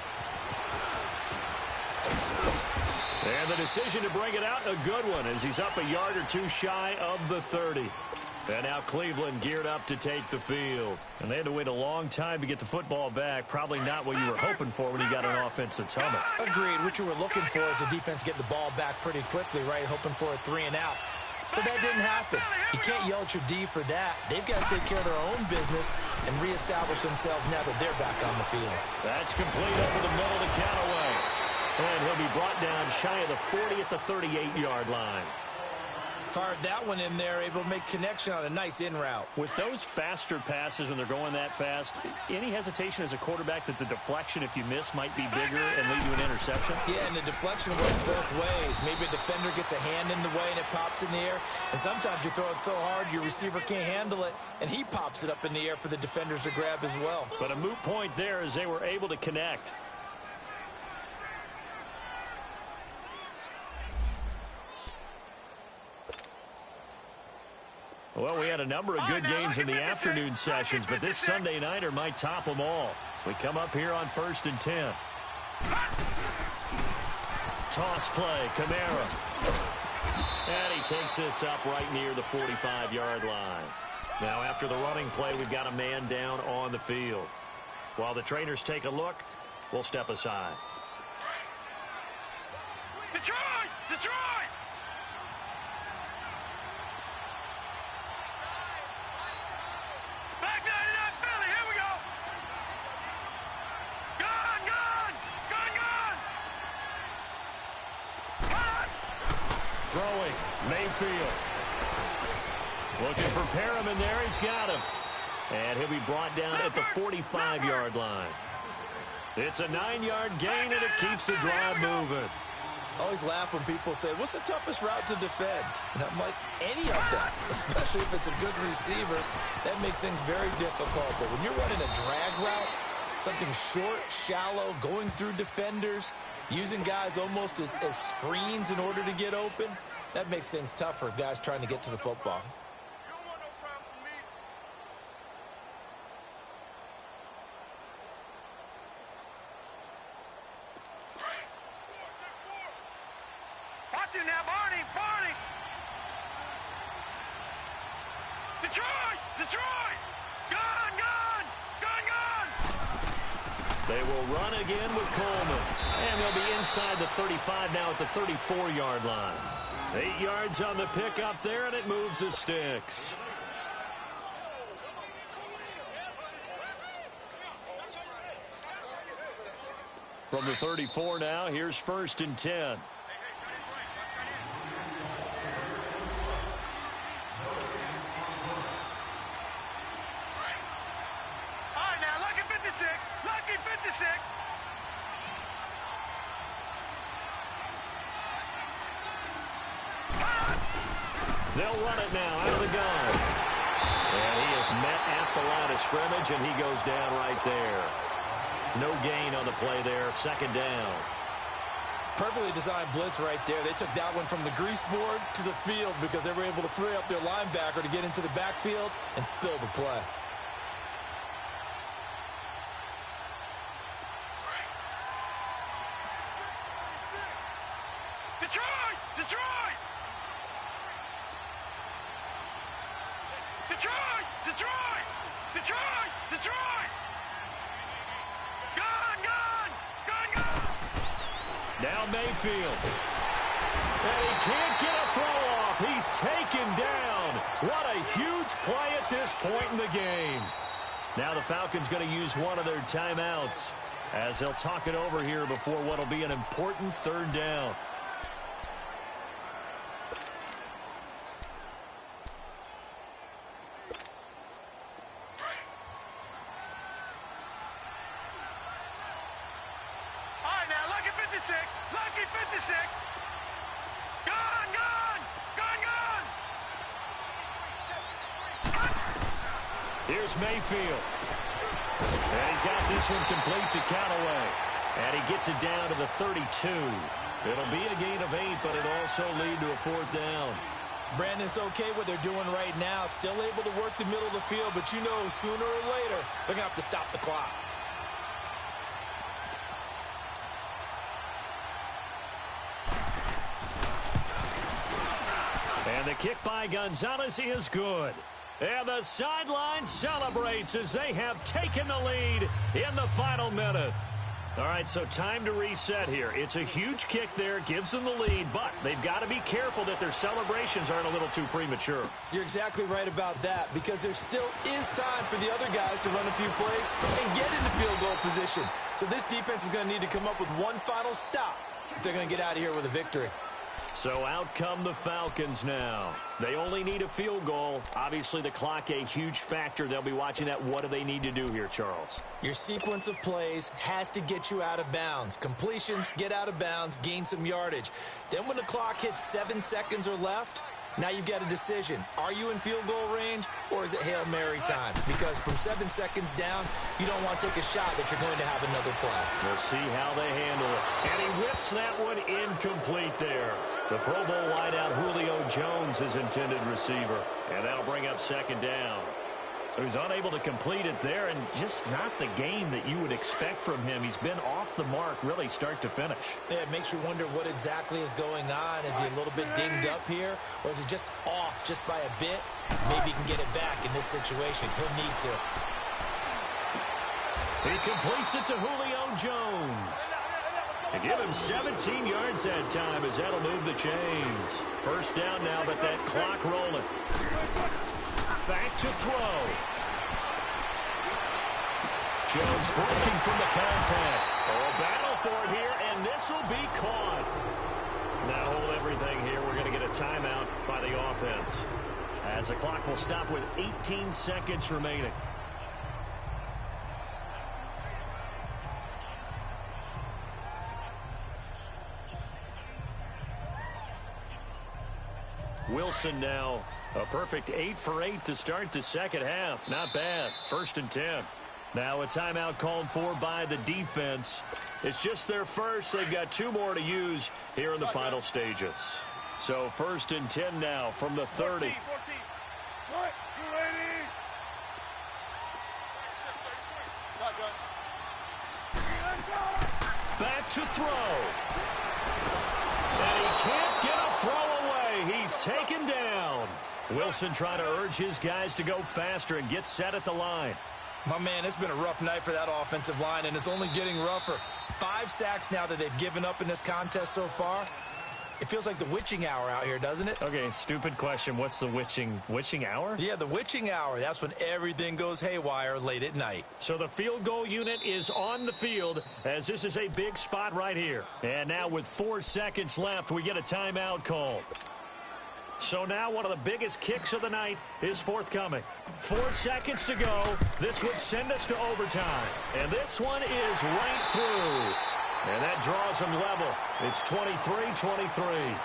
And the decision to bring it out, a good one, as he's up a yard or two shy of the 30. And now Cleveland geared up to take the field. And they had to wait a long time to get the football back. Probably not what you were hoping for when you got an offense that's humming. Agreed. What you were looking for is the defense getting the ball back pretty quickly, right? Hoping for a 3 and out. So that didn't happen. You can't yell at your D for that. They've got to take care of their own business and reestablish themselves now that they're back on the field. That's complete over the middle to Callaway. And he'll be brought down shy of the 40 at the 38-yard line. Fired that one in there, able to make connection on a nice in route. With those faster passes when they're going that fast, any hesitation as a quarterback that the deflection, if you miss, might be bigger and lead to an interception? Yeah, and the deflection works both ways. Maybe a defender gets a hand in the way and it pops in the air. And sometimes you throw it so hard your receiver can't handle it, and he pops it up in the air for the defenders to grab as well. But a moot point there as they were able to connect. Well, we had a number of good games in the afternoon sessions, but this Sunday nighter might top them all. So we come up here on 1st and 10. Toss play, Kamara. And he takes this up right near the 45-yard line. Now, after the running play, we've got a man down on the field. While the trainers take a look, we'll step aside. Detroit! Detroit! Mayfield. Looking for Perriman there. He's got him. And he'll be brought down at the 45-yard line. It's a 9-yard gain, and it keeps the drive moving. I always laugh when people say, what's the toughest route to defend? And I'm like, any of them, especially if it's a good receiver. That makes things very difficult. But when you're running a drag route, something short, shallow, going through defenders, using guys almost as screens in order to get open, that makes things tough for guys trying to get to the football. Watch him now, Barney! Barney! Detroit! Detroit! Gun! Gun! Gun! Gun! They will run again with Coleman. And they'll be inside the 35 now at the 34-yard line. 8 yards on the pickup there, and it moves the sticks. From the 34 now, here's 1st and 10. Lucky 56. They'll run it now out of the gun. And he is met at the line of scrimmage, and he goes down right there. No gain on the play there. 2nd down. Perfectly designed blitz right there. They took that one from the grease board to the field because they were able to free up their linebacker to get into the backfield and spill the play. Detroit! Detroit! Detroit! Detroit! Detroit! Detroit! Gun! Gun! Gun! Gun! Now Mayfield. And he can't get a throw off. He's taken down. What a huge play at this point in the game. Now the Falcons going to use one of their timeouts as they'll talk it over here before what will be an important 3rd down. Lucky 56. Gun, gun, gun, gun. Here's Mayfield. And he's got this one complete to Callaway. And he gets it down to the 32. It'll be a gain of 8, but it also lead to a 4th down. Brandon, it's okay what they're doing right now. Still able to work the middle of the field, but you know sooner or later they're going to have to stop the clock. And the kick by Gonzalez is good. And the sideline celebrates as they have taken the lead in the final minute. All right, so time to reset here. It's a huge kick there, gives them the lead, but they've got to be careful that their celebrations aren't a little too premature. You're exactly right about that, because there still is time for the other guys to run a few plays and get into field goal position. So this defense is going to need to come up with one final stop if they're going to get out of here with a victory. So out come the Falcons now. They only need a field goal. Obviously, the clock a huge factor. They'll be watching that. What do they need to do here, Charles? Your sequence of plays has to get you out of bounds. Completions, get out of bounds, gain some yardage. Then when the clock hits 7 seconds or left, now you've got a decision. Are you in field goal range, or is it Hail Mary time? Because from 7 seconds down, you don't want to take a shot that you're going to have another play. We'll see how they handle it. And he whips that one incomplete there. The Pro Bowl wideout Julio Jones is intended receiver. And that'll bring up 2nd down. So he's unable to complete it there, and just not the game that you would expect from him. He's been off the mark really start to finish. Yeah, it makes you wonder what exactly is going on. Is he a little bit dinged up here, or is he just off just by a bit? Maybe he can get it back in this situation. He'll need to. He completes it to Julio Jones. And give him 17 yards that time as that'll move the chains. 1st down now, but that clock rolling. Back to throw. Jones breaking from the contact. Oh, a battle for it here, and this will be caught. Now hold everything here. We're going to get a timeout by the offense, as the clock will stop with 18 seconds remaining. Wilson now a perfect 8 for 8 to start the second half. Not bad. 1st and 10. Now a timeout called for by the defense. It's just their first. They've got 2 more to use here in the final stages. So 1st and 10 now from the 30. 14. What? You ready? Back to throw. And he can't get a throw away. He's taken down. Wilson trying to urge his guys to go faster and get set at the line. My man, it's been a rough night for that offensive line, and it's only getting rougher. 5 sacks now that they've given up in this contest so far. It feels like the witching hour out here, doesn't it? Okay, stupid question. What's the witching hour? Yeah, the witching hour. That's when everything goes haywire late at night. So the field goal unit is on the field, as this is a big spot right here. And now with 4 seconds left, we get a timeout call. So now one of the biggest kicks of the night is forthcoming. 4 seconds to go. This would send us to overtime. And this one is right through. And that draws them level. It's 23-23.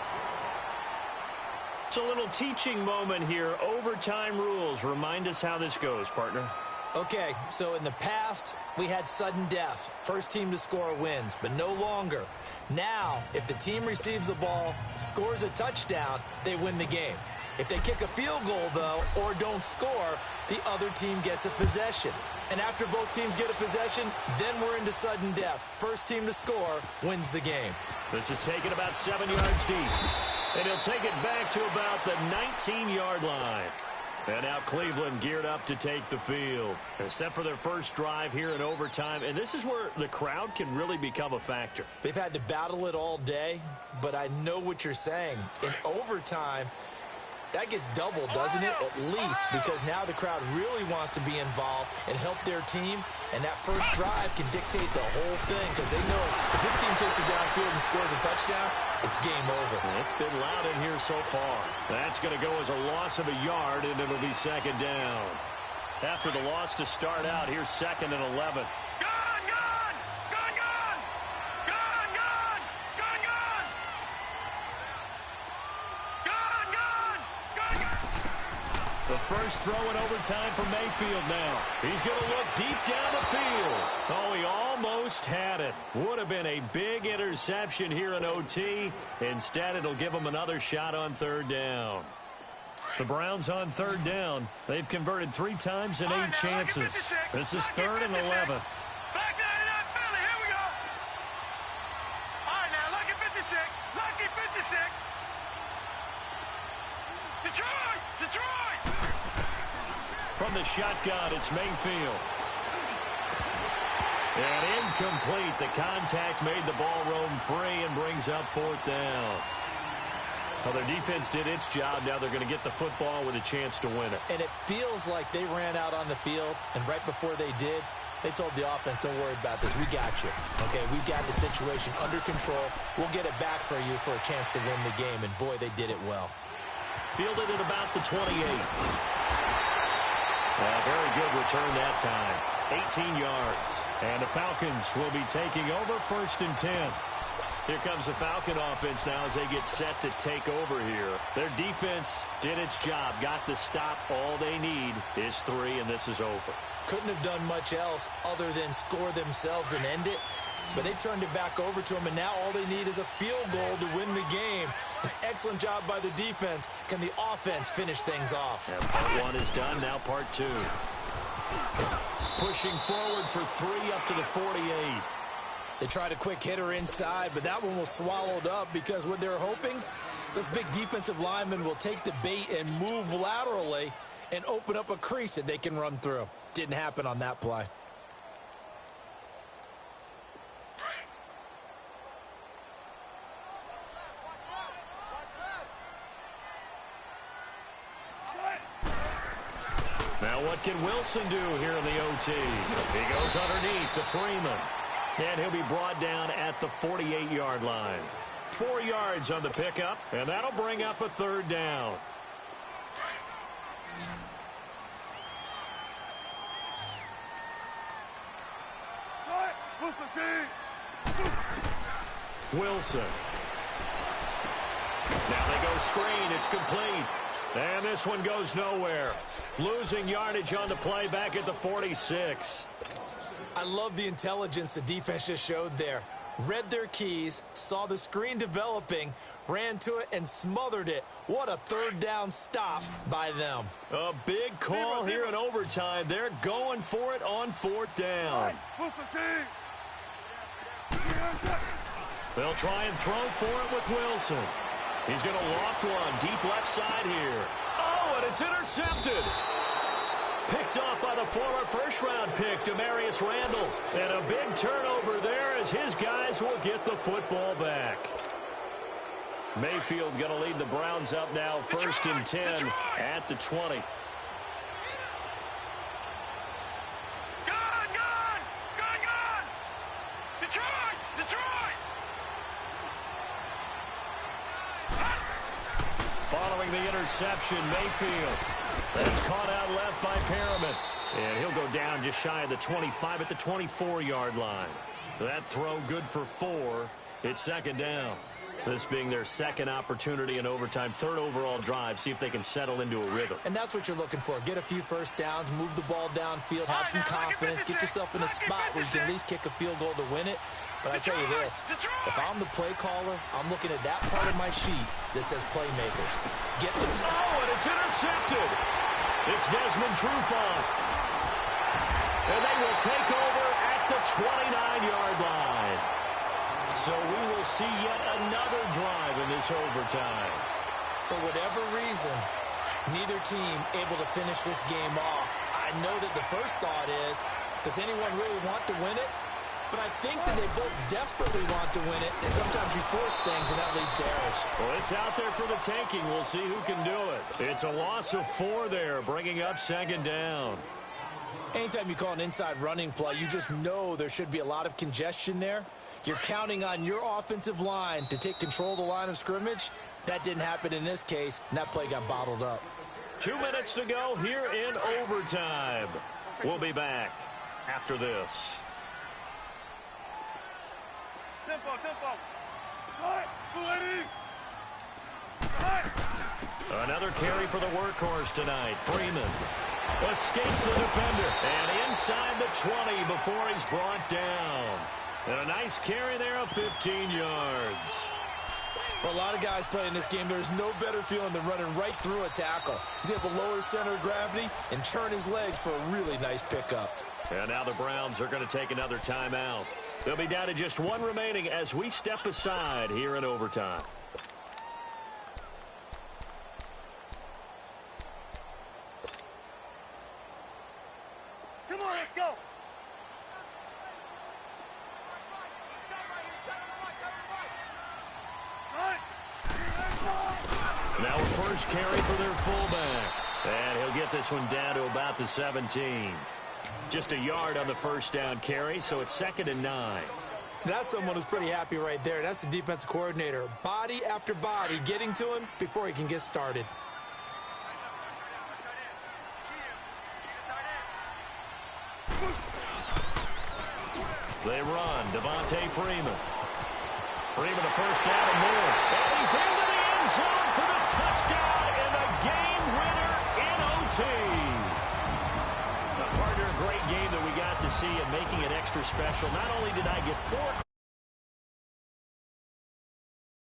It's a little teaching moment here. Overtime rules. Remind us how this goes, partner. Okay, so in the past, we had sudden death. First team to score wins, but no longer. Now, if the team receives the ball, scores a touchdown, they win the game. If they kick a field goal, though, or don't score, the other team gets a possession. And after both teams get a possession, then we're into sudden death. First team to score wins the game. This is taken about 7 yards deep. And he'll take it back to about the 19-yard line. And now Cleveland geared up to take the field. They're set for their first drive here in overtime. And this is where the crowd can really become a factor. They've had to battle it all day, but I know what you're saying. In overtime, that gets doubled, doesn't it? At least, because now the crowd really wants to be involved and help their team. And that first drive can dictate the whole thing, because they know if this team takes it downfield and scores a touchdown, it's game over. It's been loud in here so far. That's going to go as a loss of a yard, and it'll be second down. After the loss to start out, here's 2nd and 11. The first throw in overtime for Mayfield now. He's going to look deep down the field. Oh, he almost had it. Would have been a big interception here in OT. Instead, it'll give him another shot on 3rd down. The Browns on 3rd down. They've converted 3 times in 8 chances. This is 3rd and 11. Back down to that Philly. Here we go. All right, now, lucky 56. Lucky 56. Detroit! From the shotgun, it's Mayfield. And incomplete. The contact made the ball roam free and brings up 4th down. Well, their defense did its job. Now they're going to get the football with a chance to win it. And it feels like they ran out on the field, and right before they did, they told the offense, don't worry about this. We got you. Okay, we got the situation under control. We'll get it back for you for a chance to win the game. And, boy, they did it well. Fielded at about the 28. Very good return that time. 18 yards. And the Falcons will be taking over 1st and 10. Here comes the Falcon offense now as they get set to take over here. Their defense did its job, got the stop. All they need is 3, and this is over. Couldn't have done much else other than score themselves and end it. But they turned it back over to them, and now all they need is a field goal to win the game. An excellent job by the defense. Can the offense finish things off? And part 1 is done, now part 2. Pushing forward for 3 up to the 48. They tried a quick hitter inside, but that one was swallowed up because what they're hoping, those big defensive linemen will take the bait and move laterally and open up a crease that they can run through. Didn't happen on that play. Now what can Wilson do here in the OT? He goes underneath to Freeman. And he'll be brought down at the 48-yard line. 4 yards on the pickup, and that'll bring up a third down. Wilson. Now they go screen. It's complete. And this one goes nowhere. Losing yardage on the play back at the 46. I love the intelligence the defense just showed there. Read their keys, saw the screen developing, ran to it, and smothered it. What a third down stop by them. A big call here in overtime. They're going for it on 4th down. They'll try and throw for it with Wilson. He's going to loft one deep left side here. Oh, and it's intercepted. Picked off by the former first-round pick, Demarius Randall. And a big turnover there as his guys will get the football back. Mayfield going to lead the Browns up now, 1st and 10 at the 20. Following the interception, Mayfield. That's caught out left by Perriman. And he'll go down just shy of the 25 at the 24-yard line. That throw good for 4. It's 2nd down. This being their 2nd opportunity in overtime, 3rd overall drive. See if they can settle into a rhythm. And that's what you're looking for. Get a few first downs, move the ball downfield, have some confidence, get yourself in a spot where you can at least kick a field goal to win it. But I tell you this, if I'm the play caller, I'm looking at that part of my sheet that says playmakers. Get them. Oh, and it's intercepted. It's Desmond Trufant. And they will take over at the 29-yard line. So we will see yet another drive in this overtime. For whatever reason, neither team able to finish this game off. I know that the first thought is, does anyone really want to win it? But I think that they both desperately want to win it, and sometimes you force things, and that leads to errors. Well, it's out there for the taking. We'll see who can do it. It's a loss of 4 there, bringing up 2nd down. Anytime you call an inside running play, you just know there should be a lot of congestion there. You're counting on your offensive line to take control of the line of scrimmage. That didn't happen in this case, and that play got bottled up. 2 minutes to go here in overtime. We'll be back after this. Another carry for the workhorse tonight. Freeman escapes the defender and inside the 20 before he's brought down. And a nice carry there of 15 yards. For a lot of guys playing this game, there's no better feeling than running right through a tackle. He's able to lower center of gravity and churn his legs for a really nice pickup. And now the Browns are going to take another timeout. They'll be down to just 1 remaining as we step aside here in overtime. Come on, let's go. Now a first carry for their fullback. And he'll get this one down to about the 17. Just a yard on the first down carry, so it's 2nd and 9. That's someone who's pretty happy right there. That's the defensive coordinator. Body after body getting to him before he can get started. They run. Devontae Freeman. Freeman a first down and more. And he's into the end zone for the touchdown and the game winner in OT. A partner, a great game that we got to see and making it extra special. Not only did I get 4